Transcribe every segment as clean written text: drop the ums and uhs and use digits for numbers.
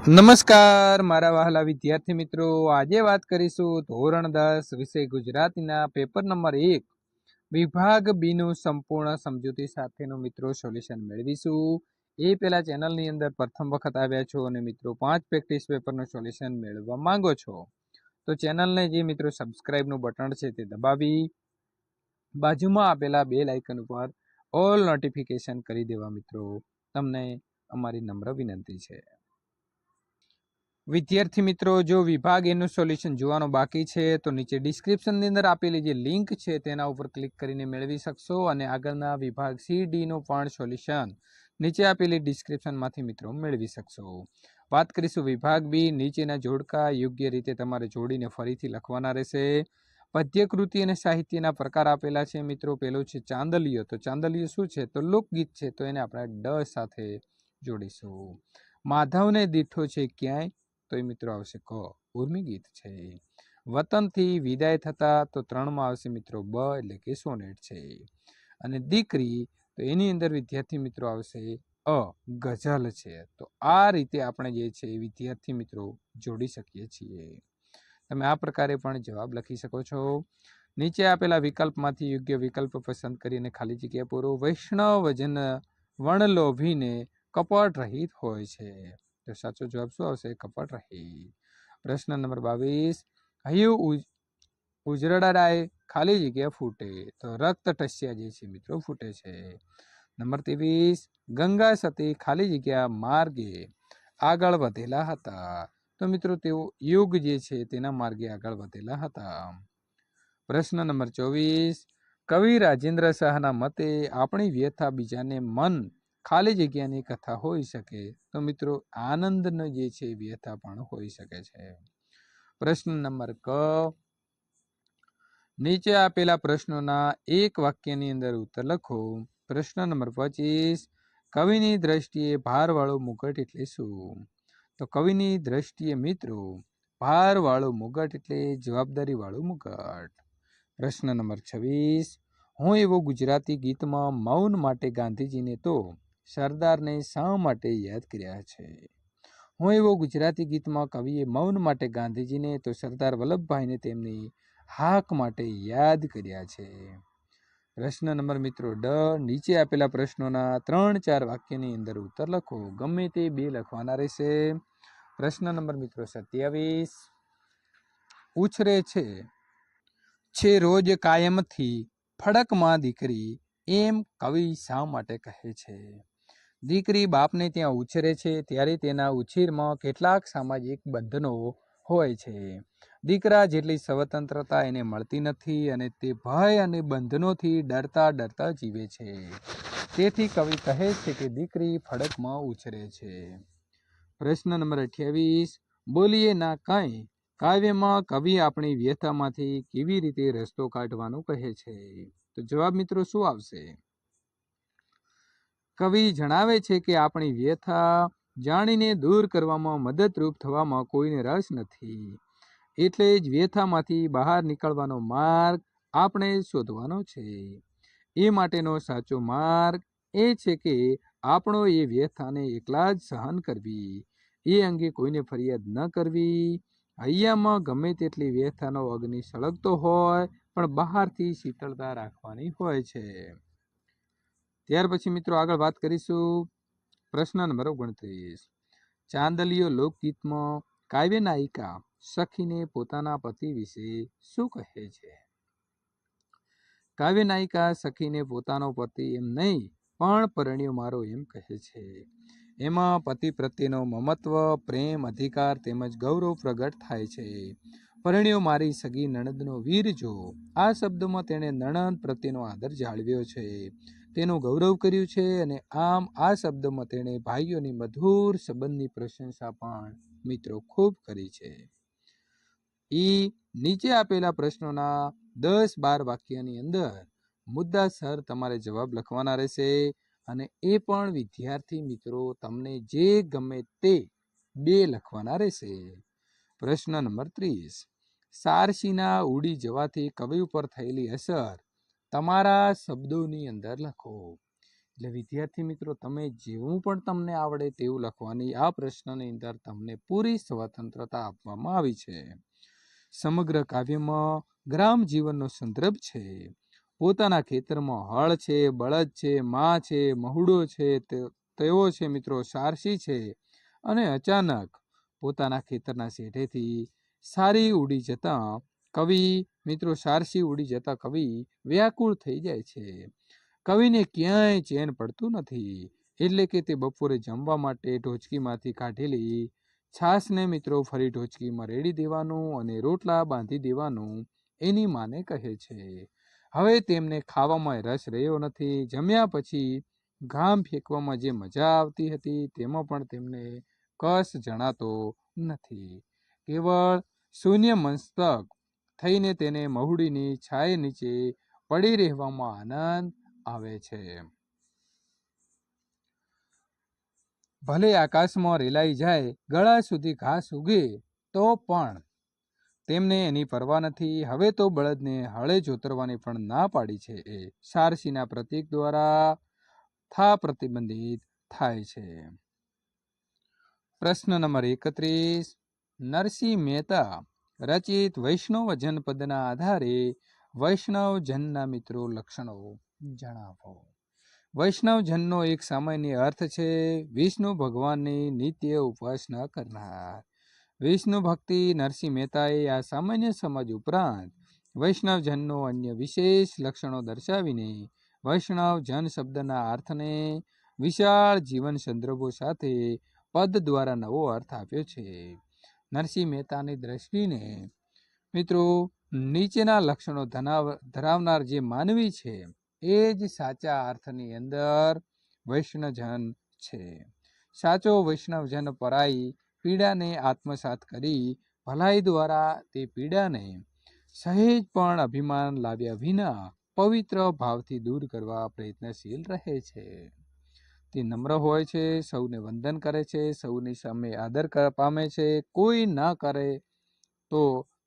નમસ્કાર મારા વહાલા વિદ્યાર્થી મિત્રો, આજે વાત કરીશું ધોરણ 10 વિષય ગુજરાતીના પેપર નંબર 1 વિભાગ બી નું સંપૂર્ણ સમજૂતી સાથેનું મિત્રો સોલ્યુશન મેળવીશું। એ પહેલા ચેનલની અંદર પ્રથમ વખત આવ્યા છો અને મિત્રો 5 પ્રેક્ટિસ પેપરનું સોલ્યુશન મેળવવા માંગો છો તો ચેનલને જે મિત્રો સબસ્ક્રાઇબનું બટન છે તે દબાવી બાજુમાં આપેલા બેલ આઇકન ઉપર ઓલ નોટિફિકેશન કરી દેવા મિત્રો તમને અમારી નમ્ર વિનંતી છે। વિદ્યાર્થી મિત્રો, જો વિભાગ એનું સોલ્યુશન જોવાનું બાકી છે તો નીચે ડિસ્ક્રિપ્શનની અંદર આપેલી જે લિંક છે તેના ઉપર ક્લિક કરીને મેળવી શકશો અને આગળના વિભાગ સી ડી નું પણ સોલ્યુશન નીચે આપેલી ડિસ્ક્રિપ્શનમાંથી મિત્રો મેળવી શકશો। વાત કરીશું વિભાગ બી। નીચેના જોડકા યોગ્ય રીતે તમારે જોડીને ફરીથી લખવાના રહેશે। પદ્યકૃતિ અને સાહિત્યના પ્રકાર આપેલા છે મિત્રો। પેલું છે ચાંદલિયો, તો ચાંદલિયો શું છે તો લોકગીત છે, તો એને આપણે ડ સાથે જોડીશું। માધવને દીઠો છે ક્યાંય, તો એ મિત્રો આવશે ક, ઉર્મી ગીત છે। વતનથી વિદાય થતા, તો 3 માં આવશે મિત્રો બ એટલે કે સોનેટ છે। અને દીકરી, તો એની અંદર વિદ્યાર્થી મિત્રો આવશે અ, ગઝલ છે। તો આ રીતે આપણે જે છે વિદ્યાર્થી મિત્રો જોડી શકીએ છીએ। તમે આ પ્રકારે પણ જવાબ લખી શકો છો। નીચે આપેલા વિકલ્પમાંથી યોગ્ય વિકલ્પ પસંદ કરીને ખાલી જગ્યા પૂરો। વૈષ્ણવજન વણલોભીને કપટ રહિત હોય છે, તો સાચો જવાબ શું આવશે કપટ રહિત। પ્રશ્ન નંબર 22, હૈયું ઉજરડાય ખાલી જગ્યા ફૂટે, તો રક્ત ટસ્યા જે છે મિત્રો ફૂટે છે। નંબર 23, ગંગા સતી ખાલી જગ્યા માર્ગે આગળ વધેલા હતા, તો મિત્રો તેઓ યુગ જે છે તેના માર્ગે આગળ વધેલા હતા। પ્રશ્ન નંબર 24, કવિ રાજેન્દ્ર શાહના મતે આપણી વ્યથા બીજાને મન ખાલી જગ્યાની કથા હોઈ શકે, તો મિત્રો આનંદનો જે છે વ્યથા પણ હોઈ શકે છે। પ્રશ્ન નંબર ક, નીચે આપેલા પ્રશ્નોના એક વાક્યની અંદર ઉત્તર લખો। પ્રશ્ન નંબર 25, કવિની દ્રષ્ટિએ ભારવાળું મુગટ એટલે શું, તો કવિની દ્રષ્ટિએ મિત્રો ભારવાળું મુગટ એટલે જવાબદારી વાળું મુગટ। પ્રશ્ન નંબર 26, હું એવો ગુજરાતી ગીતમાં મૌન માટે ગાંધીજીને તો સરદારને શા માટે યાદ કર્યા છે, હું એવો ગુજરાતી ગીતમાં કવિએ મૌન માટે ગાંધીજીને તો સરદાર વલ્લભભાઈને તેમની હાક માટે યાદ કર્યા છે। પ્રશ્ન નંબર મિત્રો ડ, નીચે આપેલા પ્રશ્નોના 3-4 વાક્યની અંદર ઉત્તર લખો, ગમે તે 2 લખવાના રહેશે। પ્રશ્ન નંબર મિત્રો 27, ઉછરે છે રોજ કાયમથી ફડકમાં દીકરી, એમ કવિ શા માટે કહે છે। દીકરી બાપને ત્યાં ઉછરે છે ત્યારે તેના ઉછેરમાં કેટલાક સામાજિક બંધનો હોય છે। દીકરા જેટલી સ્વતંત્રતા એને મળતી નથી અને તે ભય અને બંધનોથી ડરતા જીવે છે, તેથી કવિ કહે છે કે દીકરી ફડકમાં ઉછરે છે। પ્રશ્ન નંબર 28, બોલીએ ના કાંઈ કાવ્યમાં કવિ આપણી વ્યથામાંથી કેવી રીતે રસ્તો કાઢવાનું કહે છે, તો જવાબ મિત્રો શું આવશે, કવિ જણાવે છે કે આપણી વ્યથા જાણીને દૂર કરવામાં મદદરૂપ થવામાં કોઈને રસ નથી, એટલે જ વ્યથામાંથી બહાર નીકળવાનો માર્ગ આપણે શોધવાનો છે। એ માટેનો સાચો માર્ગ એ છે કે આપણો એ વ્યથાને એકલા જ સહન કરવી, એ અંગે કોઈને ફરિયાદ ન કરવી। હૈયામાં ગમે તેટલી વ્યથાનો અગ્નિ સળગતો હોય પણ બહારથી શીતળતા રાખવાની હોય છે। ત્યાર પછી મિત્રો આગળ વાત કરીશું। પ્રશ્ન નંબર 29, ચાંદલિયો લોકગીતમાં કાવ્ય નાયિકા સખીને પોતાના પતિ વિશે શું કહે છે। કાવ્ય નાયિકા સખીને પોતાનો પતિ એમ નહીં પણ પરણ્યો મારો એમ કહે છે। એમાં પતિ પ્રત્યેનો મમત્વ, પ્રેમ, અધિકાર તેમજ ગૌરવ પ્રગટ થાય છે। પરણ્યો મારી સગી નણંદનો વીર જો, આ શબ્દમાં તેણે નણંદ પ્રત્યેનો આદર જાળવ્યો છે, તેનું ગૌરવ કર્યું છે અને આમ આ શબ્દમાં તેણે ભાઈઓની મધુર સંબંધની પ્રશંસા પણ મિત્રો ખૂબ કરી છે। નીચે આપેલા પ્રશ્નોના 10-12 વાક્યની અંદર મુદ્દાસર તમારે જવાબ લખવાના રહેશે અને એ પણ વિદ્યાર્થી મિત્રો તમને જે ગમે તે 2 લખવાના રહેશે। પ્રશ્ન નંબર 30, સારસીના ઉડી જવાથી કવિ ઉપર થયેલી અસર તમારા શબ્દોની અંદર લખો। એટલે વિદ્યાર્થી મિત્રો, તમે જેવું પણ તમને આવડે તેવું લખવાની આ પ્રશ્નની અંદર તમને પૂરી સ્વતંત્રતા આપવામાં આવી છે. સમગ્ર કાવ્યમાં ગ્રામ જીવનનો સંદર્ભ છે. પોતાના ખેતરમાં હળ છે, બળદ છે, માં છે, મહુડો છે, તેઓ છે મિત્રો સારસી છે, અને અચાનક પોતાના ખેતરના શેઢેથી સારી ઉડી જતા કવિ મિત્રો સારસી ઉડી જતા કવિ વ્યાકુળ થઈ જાય છે. કવિને ક્યાંય ચેન પડતું નથી. એટલે કે તે બપોરે જમવા માટે ઢોચકીમાંથી કાઢેલી છાશને મિત્રો ફરી ઢોચકીમાં રેડી દેવાનું અને રોટલા બાંધી દેવાનું એની માને કહે છે. હવે તેમને ખાવામાં રસ રહ્યો નથી. જમ્યા પછી ઘામ ફેંકવામાં જે મજા આવતી હતી તેમાં પણ તેમને કસ જણાતો નથી. કેવળ શૂન્ય મસ્તક થઈને તેને મહુડીની છાય નીચે પડી રહેવામાં આનંદ આવે છે. ભલે આકાશમાં રેલાઈ જાય, ગળા સુધી ઘાસ ઉગે, તો પણ તેમને એની પરવા નથી. હવે તો બળદને હળે જોતરવાની પણ ના પાડી છે. એ સારસીના પ્રતીક દ્વારા પ્રતિબંધિત થાય છે. પ્રશ્ન નંબર 31. નરસિંહ મહેતા રચિત વૈષ્ણવ જનપદના આધારે વૈષ્ણવ જનના મિત્રો લક્ષણો જણાવો. વૈષ્ણવ જનનો એક સામાન્ય અર્થ છે વિષ્ણુ ભગવાનની નિત્ય ઉપાસના કરનાર. વિષ્ણુ ભક્તિ નરસિંહ મહેતાએ આ સામાન્ય સમજ ઉપરાંત વૈષ્ણવ જનનો અન્ય વિશેષ લક્ષણો દર્શાવીને વૈષ્ણવ જન શબ્દના અર્થને વિશાળ જીવન સંદર્ભો સાથે પદ દ્વારા નવો અર્થ આપ્યો છે. નરસિંહ મહેતાની દ્રષ્ટિને મિત્રો નીચેના લક્ષણો ધરાવનાર જે માનવી છે એ જ સાચા અર્થની અંદર વૈષ્ણવજન છે. સાચો વૈષ્ણવજન પરાઈ પીડાને આત્મસાત કરી ભલાઈ દ્વારા તે પીડાને સહેજ પણ અભિમાન લાવ્યા વિના પવિત્ર ભાવથી દૂર કરવા પ્રયત્નશીલ રહે છે. તે નમ્ર હોય છે, સૌને વંદન કરે છે, સૌની સામે આદર પામે છે. કોઈ ના કરે તો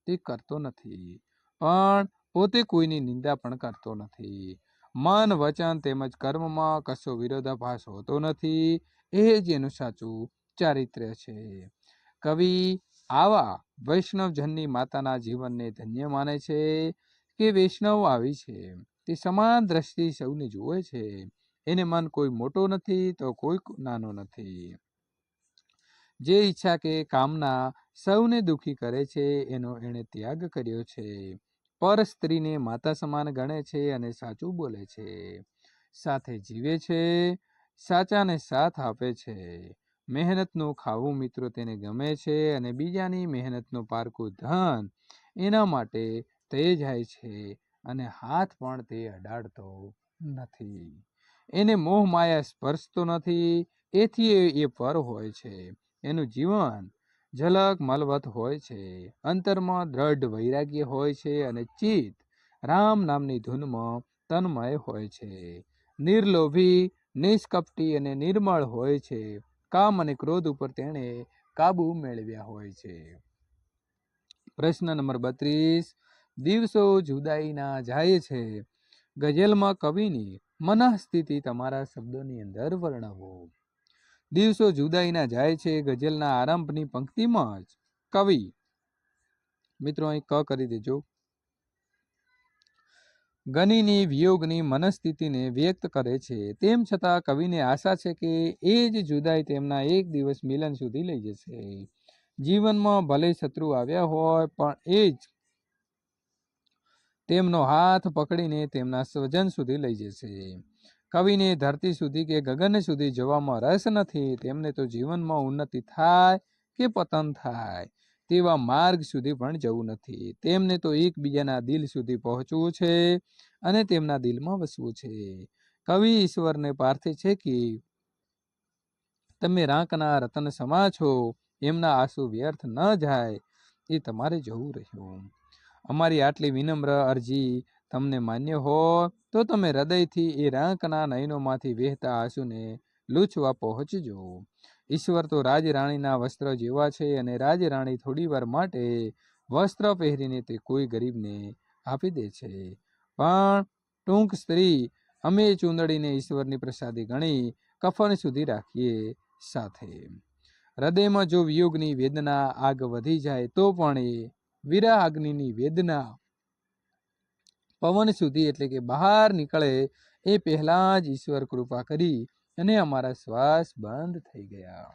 તે કરતો નથી, પણ પોતે કોઈની નિંદા પણ કરતો નથી. મન, વચન તેમજ કર્મમાં કશો વિરોધાભાસ હોતો નથી. એ જ એનું સાચું ચારિત્ર્ય છે. કવિ આવા વૈષ્ણવજનની માતાના જીવનને ધન્ય માને છે કે વૈષ્ણવ આવી છે તે સમાન દ્રષ્ટિ સૌને જુએ છે. એને મન કોઈ મોટો નથી તો કોઈ નાનો નથી. જે ઈચ્છા કે કામના સૌને દુઃખી કરે છે એનો એણે ત્યાગ કર્યો છે. પર સ્ત્રીને માતા સમાન ગણે છે અને સાચું બોલે છે, સાથે જીવે છે, સાચાને સાથ આપે છે. મહેનતનું ખાવું મિત્રો તેને ગમે છે અને બીજાની મહેનતનું પારકું ધન એના માટે તે જાય છે અને હાથ પણ તે અડાડતો નથી. એને મોહ માયા સ્પર્શતો નથી, એથી એ પર હોય છે. એનું જીવન ઝલક મલવત હોય છે. અંતરમાં દ્રઢ વૈરાગ્ય હોય છે અને ચિત્ત રામ નામની ધૂનમાં તન્મય હોય છે. નિર્લોભી, નિષ્કપટી અને નિર્મળ હોય છે. કામ અને ક્રોધ ઉપર તેણે કાબુ મેળવ્યા હોય છે. પ્રશ્ન નંબર 32. દિવસો જુદાઈના જાય છે. ગઝલમાં કવિની મનઃસ્થિતિ તમારા શબ્દોની અંદર વર્ણવો. દિવસો જુદાઈના જાય છે ગઝલના આરંભની પંક્તિમાં જ કવિ મિત્રો અહીં ક કરી દેજો. ગનીની વિયોગની મનસ્થિતિને વ્યક્ત કરે છે. તેમ છતાં કવિને આશા છે કે એ જ જુદાઈ તેમના એક દિવસ મિલન સુધી લઈ જશે. જીવનમાં ભલે શત્રુ આવ્યા હોય પણ એ જ તેમનો હાથ પકડીને તેમના સ્વજન સુધી લઈ જશે. કવિને ધરતી સુધી કે ગગન સુધી જવામાં રસ નથી. તેમને તો જીવનમાં ઉન્નતિ થાય કે પતન થાય તેવા માર્ગ સુધી પણ જવું નથી. તેમને તો એકબીજાના દિલ સુધી પહોંચવું છે અને તેમના દિલમાં વસવું છે. કવિ ઈશ્વરને પ્રાર્થે છે કે તમે રાંકના રતન સમા છો, એમના આંસુ વ્યર્થ ન જાય એ તમારે જવું રહ્યું. અમારી આટલી વિનમ્ર અરજી તમને માન્ય હોય તો તમે હૃદયથી એ રાંકના નયનોમાંથી વહેતા આંસુને લૂછવા પહોંચજો. ઈશ્વર તો રાજરાણીના વસ્ત્ર જેવા છે અને રાજરાણી થોડી વાર માટે વસ્ત્ર પહેરીને તે કોઈ ગરીબને આપી દે છે, પણ ટૂંક સ્ત્રી અમે ચૂંદડીને ઈશ્વરની પ્રસાદી ગણી કફન સુધી રાખીએ સાથે. હૃદયમાં જો વિયોગની વેદના આગ વધી જાય તો પણ એ વિરહ અગ્નિની વેદના પવન સુધી એટલે કે બહાર નીકળે એ પહેલા જ ઈશ્વર કૃપા કરી અને અમારા શ્વાસ બંધ થઈ ગયા.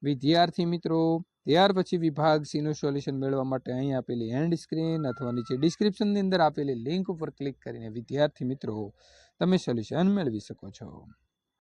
વિદ્યાર્થી મિત્રો, ત્યાર પછી વિભાગ સી નું સોલ્યુશન મેળવવા માટે અહીં આપેલી એન્ડ સ્ક્રીન અથવા નીચે ડિસ્ક્રિપ્શનની અંદર આપેલી લિંક ઉપર ક્લિક કરીને વિદ્યાર્થી મિત્રો તમે સોલ્યુશન મેળવી શકો છો.